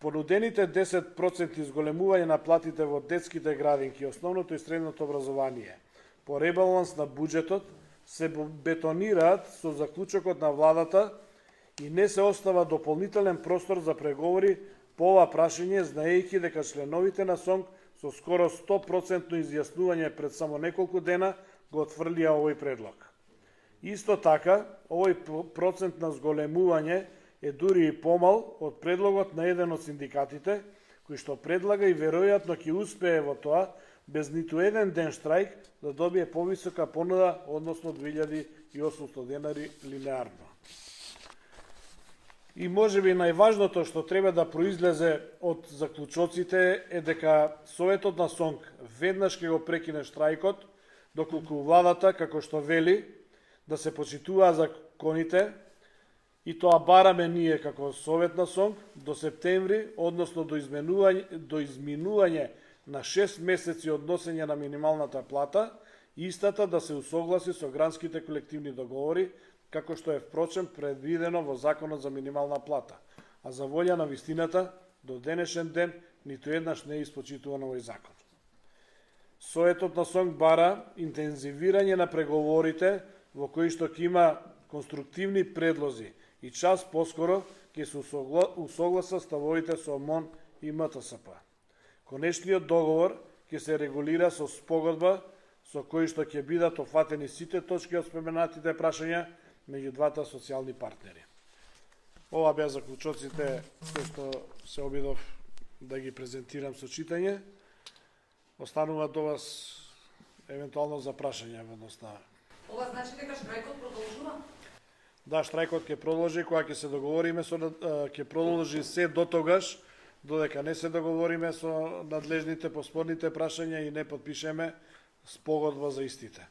Понудените 10% зголемување на платите во детските градинки, основното и средното образование по ребаланс на буџетот се бетонираат со заклучокот на владата и не се остава дополнителен простор за преговори по ова прашање, знаејќи дека членовите на СОНК со скоро 100% изјаснување пред само неколку дена го отфрлија овој предлог. Исто така, овој процент на зголемување е дури и помал од предлогот на еден од синдикатите, кој што предлага и веројатно ќе успее во тоа, без ниту еден ден штрајк, да добие повисока понуда, односно 2800 денари линеарно. И можеби најважното што треба да произлезе од заклучоците е дека Советот на СОНК веднаш ќе го прекине штрајкот, доколку владата, како што вели, да се почитуваат законите, и тоа бараме ние како Совет на СОНК до септември, односно до изминување на 6 месеци од носење на минималната плата, истата да се усогласи со гранските колективни договори, како што е впрочем предвидено во Законот за минимална плата, а за волја на вистината, до денешен ден ниту еднаш не е испочитуван овој закон. Советот на СОНК бара интензивирање на преговорите во кои што ќе има конструктивни предлози и час поскоро ќе се усогласат ставовите со МОН и МТСП. Конечниот договор ќе се регулира со спогодба со кој што ќе бидат офатени сите точки од споменатите прашања меѓу двата социјални партнери. Ова беа заклучоците кои што се обидов да ги презентирам со читање. Останува до вас евентуално за прашања во однос на... Ова значи дека штрајкот продолжува? Да, штрајкот ќе продолжи кога ќе се договориме ќе продолжи се до тогаш додека не се договориме со надлежните по спорните прашања и не потпишеме спогодба за истите.